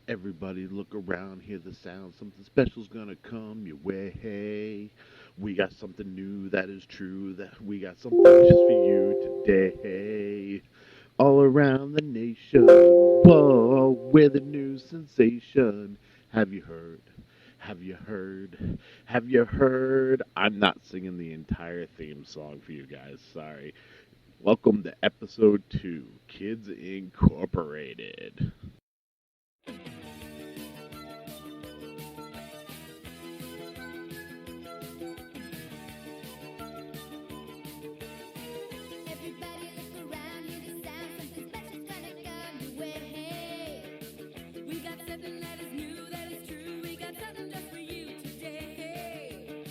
Everybody look around, hear the sound. Something special's gonna come your way. Hey, we got something new that is true. That we got something just for you today. All around the nation, whoa, we're the new sensation. Have you heard? Have you heard? Have you heard? I'm not singing the entire theme song for you guys. Sorry. Welcome to episode 2, Kids Incorporated. Everybody look around, hear the sound, something special's gonna come your way. We got something that is new, that is true. We got something just for you today.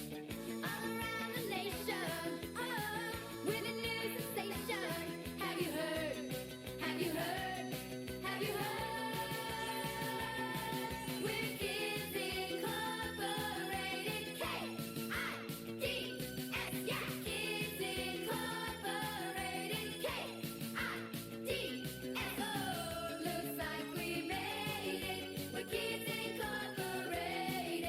All around the nation, oh, with a new sensation. Have you heard? Have you heard? Have you heard? We're Kids Incorporated. K.I.D.S. Yeah, Kids Incorporated. K.I.D.S. Oh, looks like we made it. We're Kids Incorporated.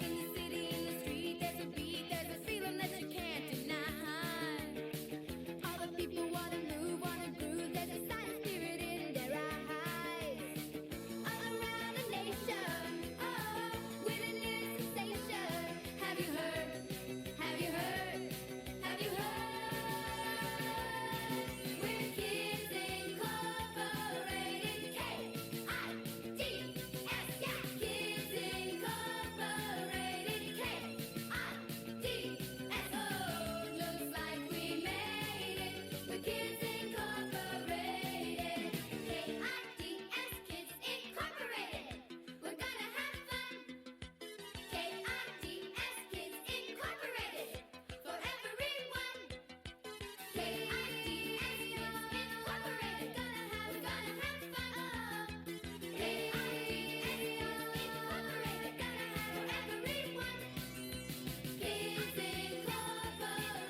In the city, in the street, there's a beat, there's a feeling that you can't deny. All the people wanna move, wanna groove, there's a sign of spirit in their eyes. All around the nation, oh, with a new sensation. Have you heard? Have you heard? Have you heard? We're Kids Incorporated. K.I.D.S. Yeah, Kids Incorporated. K.I.D.S. Oh, looks like we made it. We're Kids Incorporated. K.I.D.S. Kids Incorporated. We're gonna have fun. K.I.D.S. Kids Incorporated. For everyone. K.I.D.S. Kids Incorporated. We're gonna have fun. K.I.D.S. Kids Incorporated. For everyone. Kids Incorporated.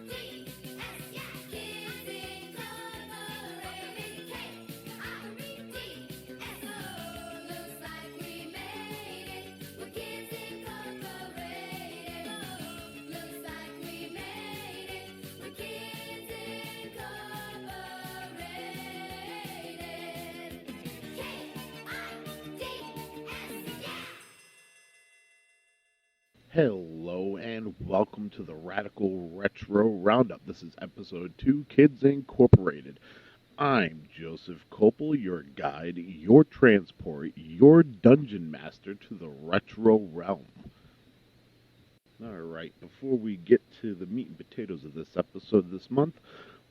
K.I.D.S. Yeah, Kids Incorporated. K.I.D.S. Oh, looks like we made it. We're Kids Incorporated. Oh, looks like we made it. We're Kids Incorporated. K.I.D.S. Yeah. Hello and welcome to the Radical Retro Roundup. This is episode 2, Kids Incorporated. I'm Joseph Copel, your guide, your transport, your dungeon master to the retro realm. Alright, before we get to the meat and potatoes of this episode this month,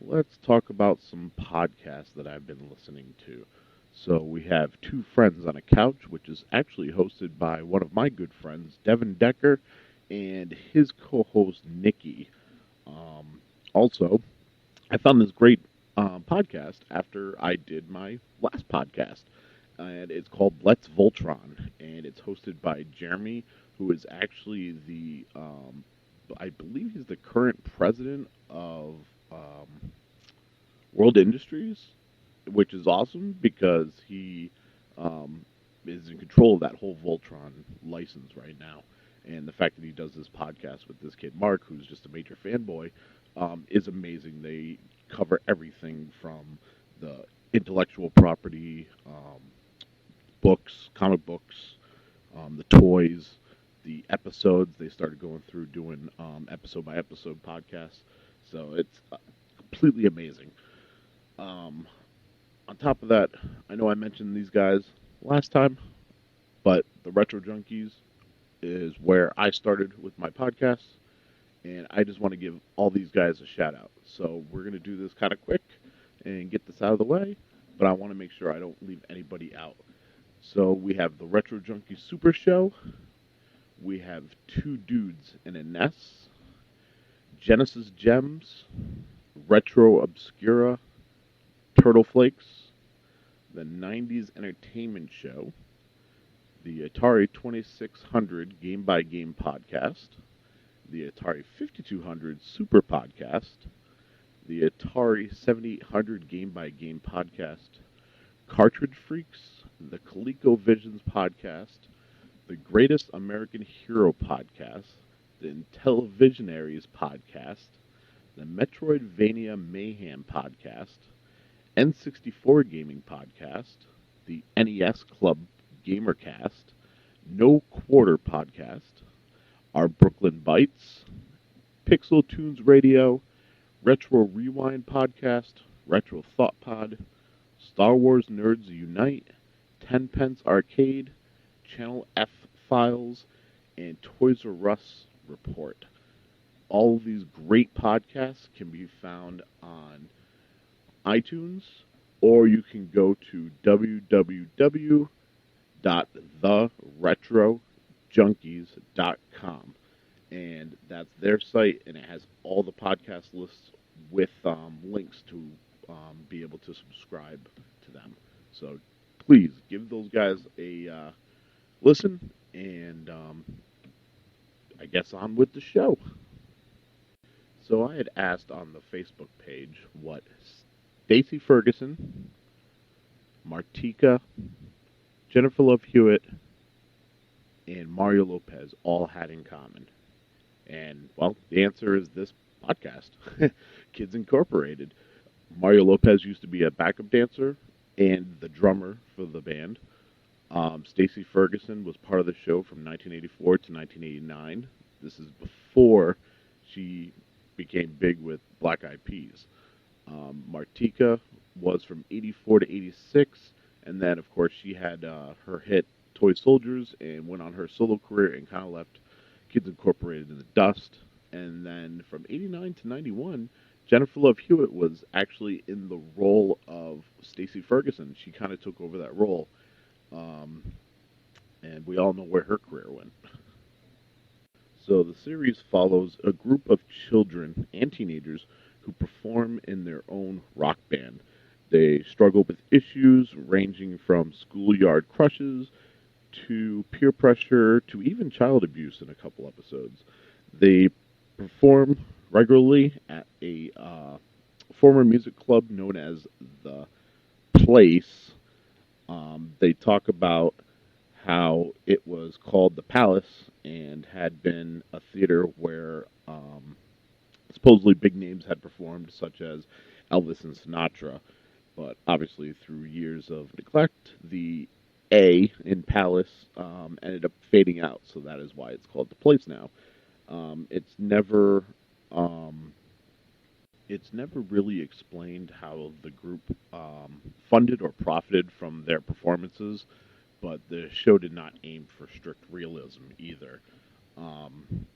let's talk about some podcasts that I've been listening to. So we have Two Friends on a Couch, which is actually hosted by one of my good friends, Devin Decker, and his co-host, Nikki. Also, I found this great podcast after I did my last podcast, and it's called Let's Voltron, and it's hosted by Jeremy, who is actually I believe he's the current president of World Industries, which is awesome because he um, is in control of that whole Voltron license right now. And the fact that he does this podcast with this kid Mark, who's just a major fanboy, is amazing. They cover everything from the intellectual property, books, comic books, the toys, the episodes. They started going through doing episode by episode podcasts, so it's completely amazing. Um, on top of that, I know I mentioned these guys last time, but the Retro Junkies is where I started with my podcast, and I just want to give all these guys a shout out. So we're going to do this kind of quick and get this out of the way, but I want to make sure I don't leave anybody out. So we have the Retro Junkie Super Show, we have Two Dudes in a Nest, Genesis Gems, Retro Obscura, Turtle Flakes, the 90s Entertainment Show, the Atari 2600 Game by Game podcast, the Atari 5200 Super Podcast, the Atari 7800 Game by Game Podcast, Cartridge Freaks, the ColecoVisions Podcast, the Greatest American Hero Podcast, the Intellivisionaries Podcast, the Metroidvania Mayhem Podcast, N64 Gaming Podcast, the NES Club Gamercast, No Quarter Podcast, Our Brooklyn Bites, Pixel Tunes Radio, Retro Rewind Podcast, Retro Thought Pod, Star Wars Nerds Unite, Tenpence Arcade, Channel F Files, and Toys R Us Report. All of these great podcasts can be found on iTunes, or you can go to www.theretrojunkies.com, and that's their site, and it has all the podcast lists with links to be able to subscribe to them. So please give those guys a listen, and I guess on with the show. So I had asked on the Facebook page what Stacy Ferguson, Martika, Jennifer Love Hewitt, and Mario Lopez all had in common. And, well, the answer is this podcast, Kids Incorporated. Mario Lopez used to be a backup dancer and the drummer for the band. Stacy Ferguson was part of the show from 1984 to 1989. This is before she became big with Black Eyed Peas. Martika was from 84 to 86, and then, of course, she had her hit Toy Soldiers and went on her solo career and kind of left Kids Incorporated in the dust. And then from 89 to 91, Jennifer Love Hewitt was actually in the role of Stacy Ferguson. She kind of took over that role, um, and we all know where her career went. So the series follows a group of children and teenagers who perform in their own rock band. They struggle with issues ranging from schoolyard crushes to peer pressure to even child abuse in a couple episodes. They perform regularly at a former music club known as The Place. They talk about how it was called the Palace and had been a theater where supposedly big names had performed, such as Elvis and Sinatra. But obviously, through years of neglect, the A in Palace ended up fading out, so that is why it's called the Place now. It's never really explained how the group funded or profited from their performances, but the show did not aim for strict realism either. Um,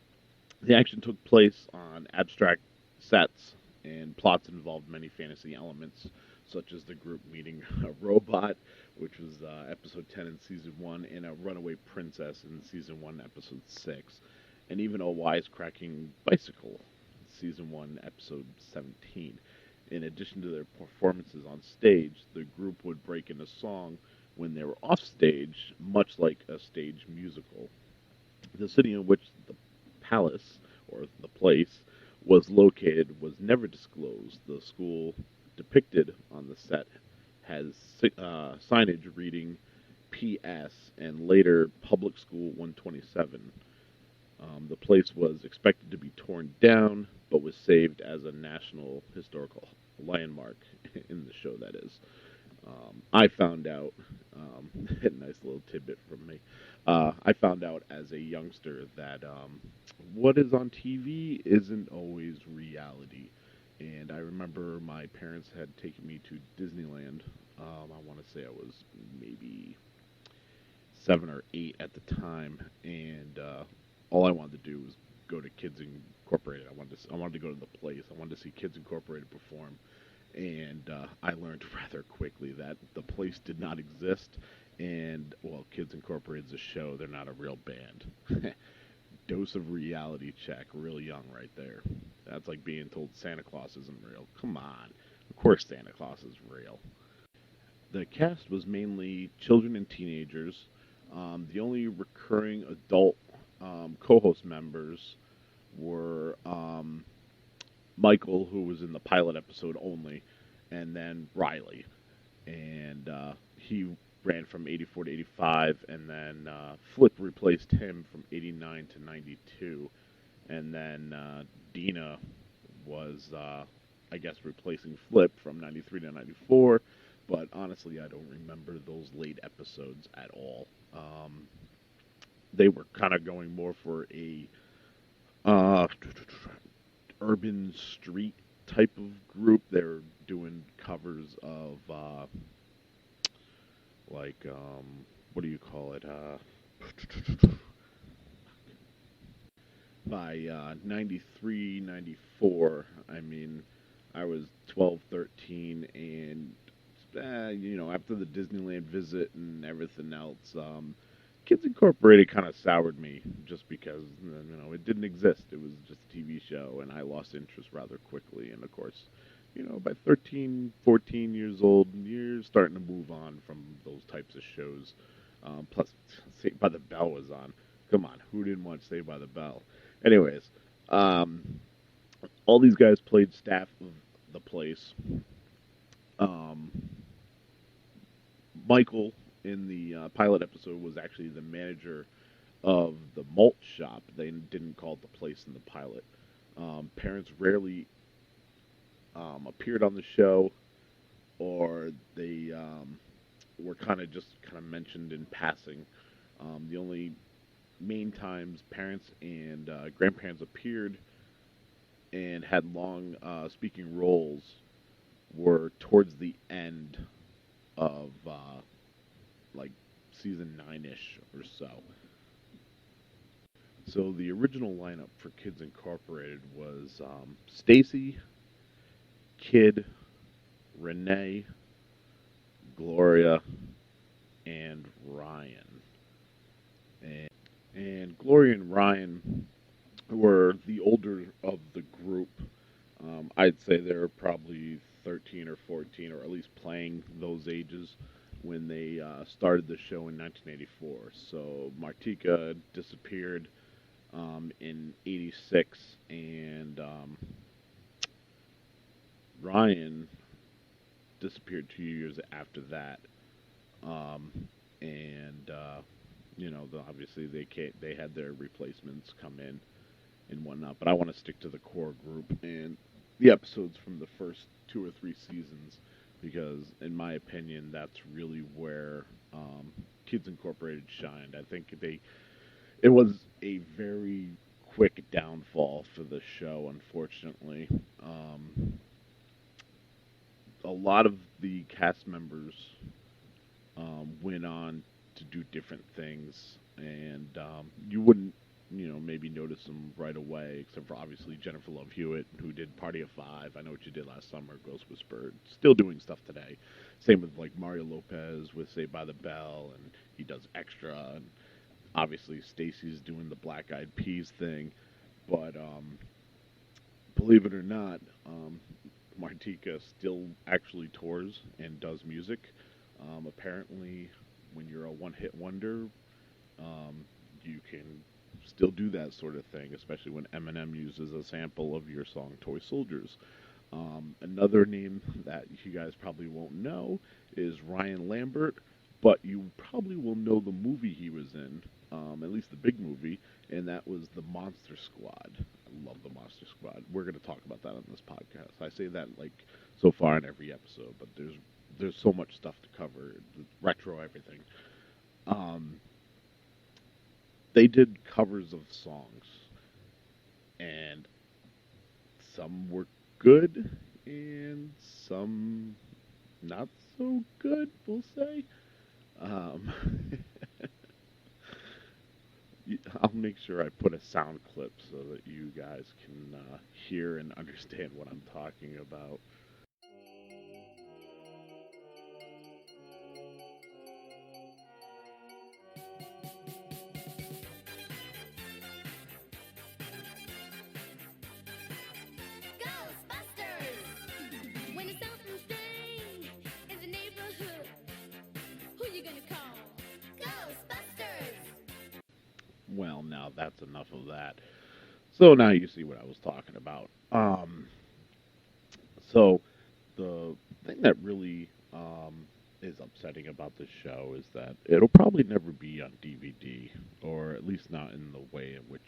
the action took place on abstract sets, and plots involved many fantasy elements, such as the group meeting a robot, which was episode 10 in season 1, and a runaway princess in season 1, episode 6, and even a wisecracking bicycle, season 1, episode 17. In addition to their performances on stage, the group would break into song when they were off stage, much like a stage musical. The city in which the palace, or the place, was located was never disclosed. The school depicted on the set has signage reading P.S. and later Public School 127. The place was expected to be torn down, but was saved as a national historical landmark in the show, that is. I found out, a nice little tidbit from me. I found out as a youngster that what is on TV isn't always reality. And I remember my parents had taken me to Disneyland. I want to say I was maybe 7 or 8 at the time, and all I wanted to do was go to Kids Incorporated. I wanted to go to the place. I wanted to see Kids Incorporated perform, and I learned rather quickly that the place did not exist. And well, Kids Incorporated is a show; they're not a real band. Dose of reality check, real young right there. That's like being told Santa Claus isn't real. Come on, of course Santa Claus is real. The cast was mainly children and teenagers. The only recurring adult co-host members were Michael, who was in the pilot episode only, and then Riley. And he ran from 84 to 85, and then Flip replaced him from 89 to 92. And then Dina was, I guess, replacing Flip from 93 to 94. But honestly, I don't remember those late episodes at all. They were kind of going more for a uh, urban street type of group. They're doing covers of like what do you call it? By 93, 94, I mean, I was 12, 13, and after the Disneyland visit and everything else, Kids Incorporated kind of soured me just because it didn't exist. It was just a TV show, and I lost interest rather quickly. And of course, by 13, 14 years old, you're starting to move on from those types of shows. Plus, Saved by the Bell was on. Come on, who didn't watch Saved by the Bell? Anyways, um, all these guys played staff of the place. Um, Michael in the pilot episode was actually the manager of the malt shop. They didn't call it the place in the pilot. Parents rarely appeared on the show, or they were kind of mentioned in passing. The only main times parents and grandparents appeared and had long speaking roles were towards the end of like season 9-ish or so. So the original lineup for Kids Incorporated was Stacy, Kid, Renee, Gloria, and Ryan. And Gloria and Ryan were the older of the group. I'd say they were probably 13 or 14, or at least playing those ages when they started the show in 1984. So Martika disappeared in '86, and Ryan disappeared 2 years after that. Um, and obviously they had their replacements come in and whatnot. But I want to stick to the core group and the episodes from the first 2 or 3 seasons because, in my opinion, that's really where Kids Incorporated shined. I think it was a very quick downfall for the show, unfortunately. A lot of the cast members went on to do different things, and you wouldn't, maybe notice them right away, except for obviously Jennifer Love Hewitt, who did Party of Five. I Know What You Did Last Summer, Ghost Whisperer, still doing stuff today. Same with like Mario Lopez with Saved by the Bell, and he does Extra, and obviously Stacy's doing the Black Eyed Peas thing. But believe it or not, Martika still actually tours and does music. Apparently, when you're a one-hit wonder, um, you can still do that sort of thing, especially when Eminem uses a sample of your song "Toy Soldiers." Another name that you guys probably won't know is Ryan Lambert, but you probably will know the movie he was in, at least the big movie, and that was The Monster Squad. I love The Monster Squad. We're going to talk about that on this podcast. I say that like so far in every episode, but there's so much stuff to cover, retro everything. Um, they did covers of songs, and some were good and some not so good, we'll say. Um, I'll make sure I put a sound clip so that you guys can hear and understand what I'm talking about. Ghostbusters! When there's something strange in the neighborhood, who you gonna call? Ghostbusters! Well, now that's enough of that. So now you see what I was talking about. So the thing that really is upsetting about this show is that it'll probably never be on DVD, or at least not in the way in which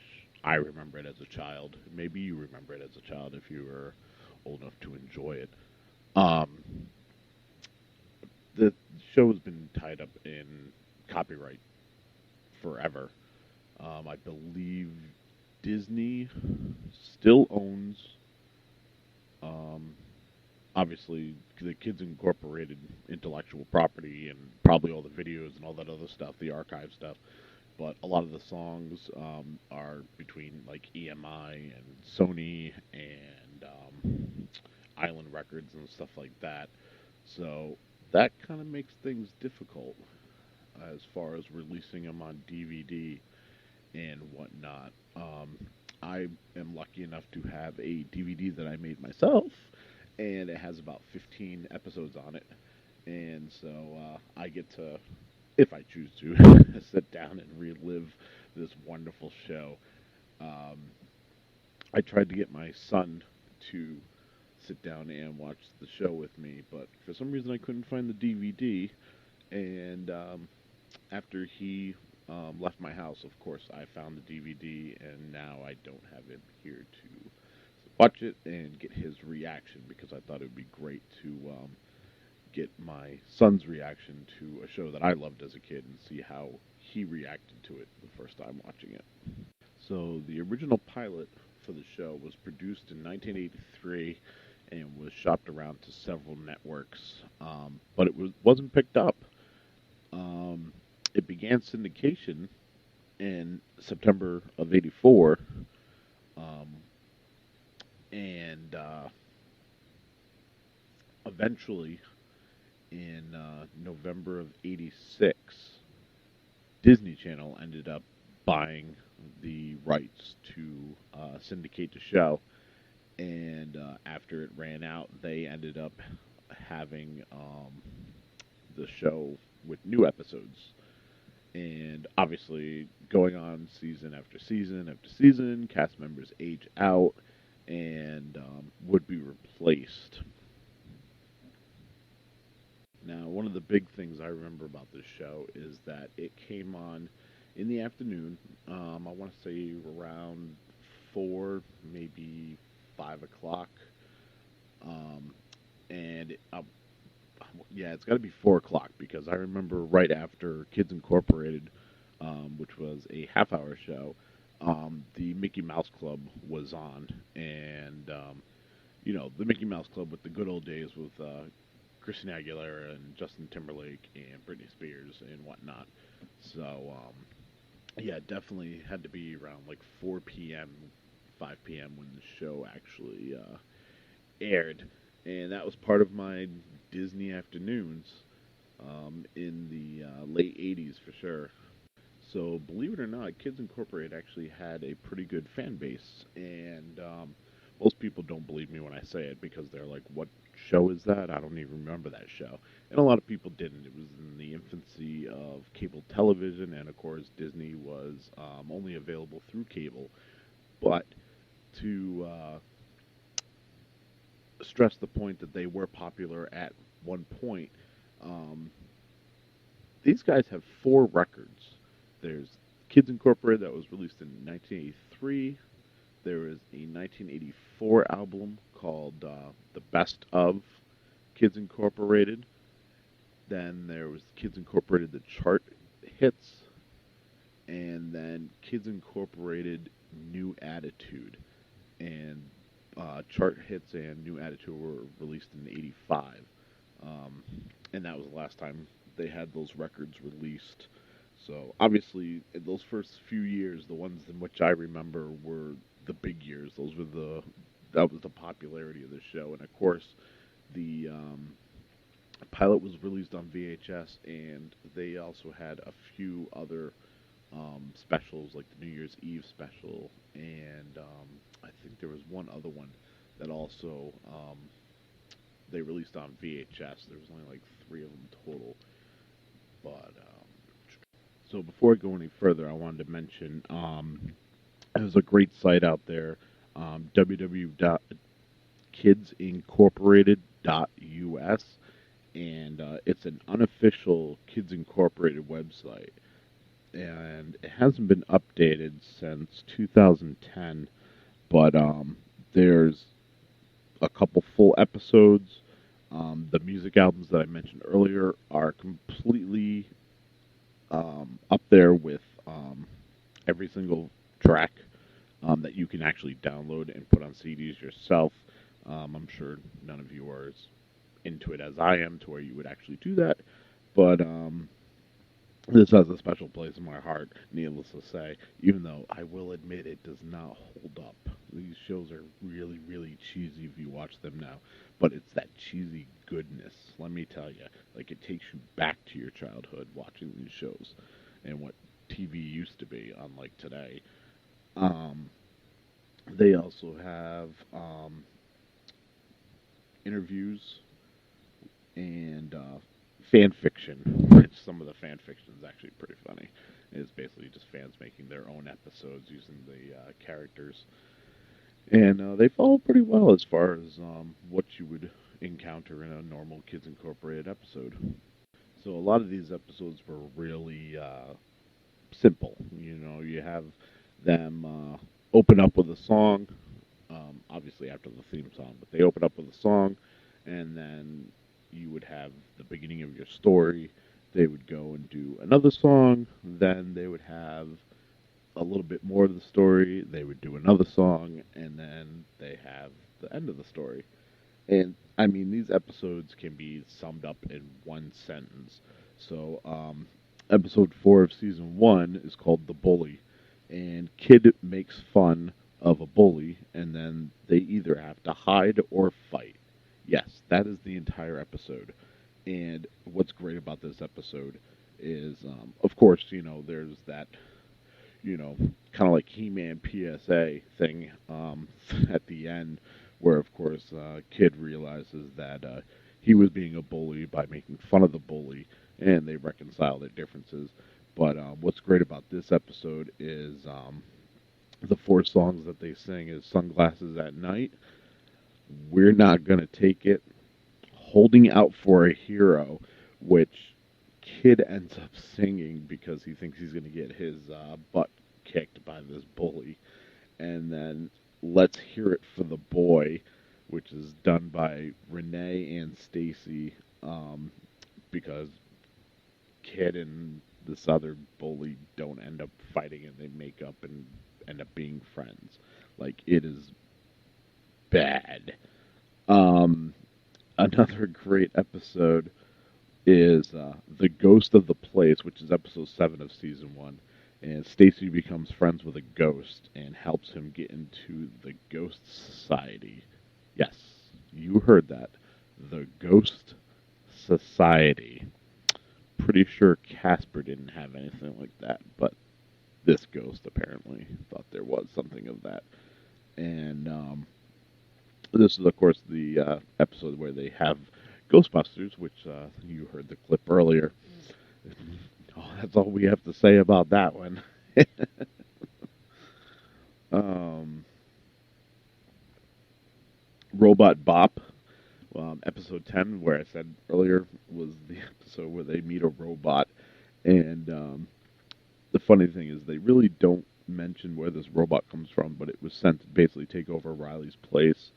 I remember it as a child. Maybe you remember it as a child if you were old enough to enjoy it. Um, the show has been tied up in copyright forever. I believe Disney still owns, um, obviously, the Kids Incorporated intellectual property and probably all the videos and all that other stuff, the archive stuff. But a lot of the songs are between like EMI and Sony and Island Records and stuff like that. So that kind of makes things difficult as far as releasing them on DVD and whatnot. I am lucky enough to have a DVD that I made myself, and it has about 15 episodes on it. And so I get to, if I choose to, sit down and relive this wonderful show. Um, I tried to get my son to sit down and watch the show with me, but for some reason I couldn't find the DVD. And after he left my house, of course, I found the DVD, and now I don't have him here to watch it and get his reaction because I thought it would be great to get my son's reaction to a show that I loved as a kid and see how he reacted to it the first time watching it. So the original pilot for the show was produced in 1983 and was shopped around to several networks, but wasn't picked up. Um, it began syndication in September of '84, um, and eventually in November of '86, Disney Channel ended up buying the rights to syndicate the show, and after it ran out, they ended up having the show with new episodes. And obviously, going on season after season after season, cast members age out and would be replaced. Now, one of the big things I remember about this show is that it came on in the afternoon. I want to say around 4, maybe 5 o'clock. Um, and yeah, it's got to be 4 o'clock because I remember right after Kids Incorporated, which was a half-hour show, the Mickey Mouse Club was on, and the Mickey Mouse Club with the good old days with Christina Aguilera and Justin Timberlake and Britney Spears and whatnot. So yeah, it definitely had to be around like 4 p.m., 5 p.m. when the show actually aired, and that was part of my Disney afternoons in the late '80s for sure. So believe it or not, Kids Incorporated actually had a pretty good fan base, and most people don't believe me when I say it because they're like, "What show is that? I don't even remember that show." And a lot of people didn't. It was in the infancy of cable television, and of course, Disney was only available through cable. But to stress the point that they were popular at one point, um, these guys have 4 records. There's Kids Incorporated that was released in 1983. There is a 1984 album called The Best of Kids Incorporated. Then there was Kids Incorporated the chart hits, and then Kids Incorporated New Attitude. And chart hits and New Attitude were released in '85, um, and that was the last time they had those records released. So obviously, in those first few years, the ones in which I remember were the big years. Those were that was the popularity of the show, and of course, the pilot was released on VHS, and they also had a few other specials, like the New Year's Eve special, and I think there was one other one that also they released on VHS. There was only like 3 of them total, but so before I go any further, I wanted to mention There's a great site out there, www.kidsincorporated.us, and it's an unofficial Kids Incorporated website, and it hasn't been updated since 2010. But there's a couple full episodes. The music albums that I mentioned earlier are completely up there with every single track that you can actually download and put on CDs yourself. I'm sure none of you are as into it as I am to where you would actually do that, but this has a special place in my heart, needless to say, even though I will admit it does not hold up. These shows are really, really cheesy if you watch them now, but it's that cheesy goodness, let me tell you. Like, it takes you back to your childhood watching these shows and what TV used to be, unlike today. Um, they also have interviews and fan fiction, which some of the fan fiction is actually pretty funny. It's basically just fans making their own episodes using the characters, and they follow pretty well as far as what you would encounter in a normal Kids Incorporated episode. So a lot of these episodes were really simple. You know, you have them open up with a song, obviously after the theme song, but they open up with a song, and then you would have the beginning of your story. They would go and do another song, then they would have a little bit more of the story, they would do another song, and then they have the end of the story. And I mean, these episodes can be summed up in one sentence. So, episode 4 of season 1 is called The Bully, and Kid makes fun of a bully, and then they either have to hide or fight. Yes, that is the entire episode. And what's great about this episode is, of course, you know, there's that, you know, kind of like He-Man PSA thing at the end, where of course Kid realizes that he was being a bully by making fun of the bully, and they reconcile their differences. But what's great about this episode is the four songs that they sing is "Sunglasses at Night," "We're Not Gonna Take It," "Holding Out for a Hero," which Kid ends up singing because he thinks he's gonna get his butt kicked by this bully, and then "Let's Hear It for the Boy," which is done by Renee and Stacy, because Kid and this other bully don't end up fighting and they make up and end up being friends. Like, it is bad. Um, Another great episode is The Ghost of the Place, which is episode 7 of season 1. And Stacy becomes friends with a ghost and helps him get into the Ghost Society. Yes, you heard that. The Ghost Society. Pretty sure Casper didn't have anything like that, but this ghost apparently thought there was something of that. And this is, of course, the episode where they have Ghostbusters, which you heard the clip earlier. Oh, that's all we have to say about that one. um, Robot Bop, episode 10, where I said earlier, was the episode where they meet a robot. And the funny thing is, they really don't mention where this robot comes from, but it was sent to basically take over Riley's place.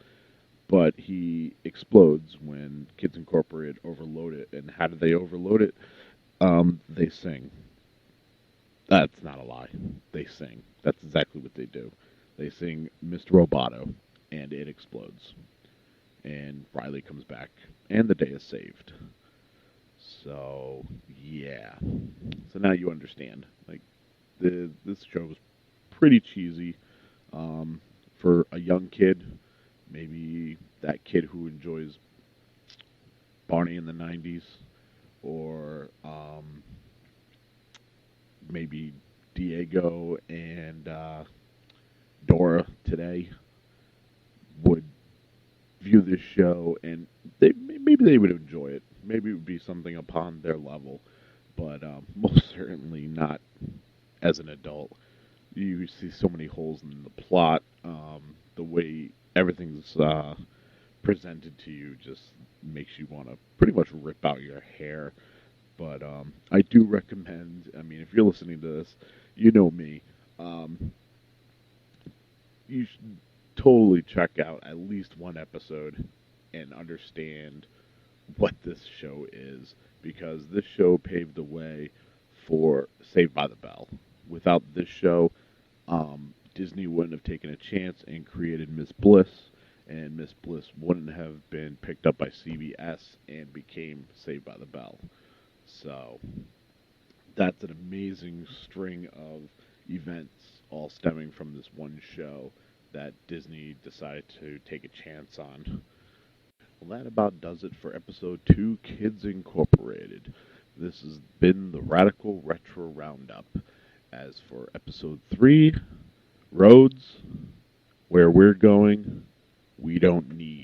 But he explodes when Kids Incorporated overload it. And how do they overload it? They sing. That's not a lie. They sing. That's exactly what they do. They sing Mr. Roboto, and it explodes. And Riley comes back, and the day is saved. So, yeah. So now you understand. Like, this show is pretty cheesy for a young kid. Maybe that kid who enjoys Barney in the 90s, or maybe Diego and Dora today would view this show, and maybe they would enjoy it. Maybe it would be something upon their level, but most certainly not as an adult. You see so many holes in the plot. The way everything's presented to you just makes you want to pretty much rip out your hair. But I do recommend. I mean, if you're listening to this, you know me. Um, you should totally check out at least one episode and understand what this show is, because this show paved the way for Saved by the Bell. Without this show, Disney wouldn't have taken a chance and created Miss Bliss, and Miss Bliss wouldn't have been picked up by CBS and became Saved by the Bell. So that's an amazing string of events all stemming from this one show that Disney decided to take a chance on. Well, that about does it for episode 2, Kids Incorporated. This has been the Radical Retro Roundup. As for episode 3, Roads, where we're going, we don't need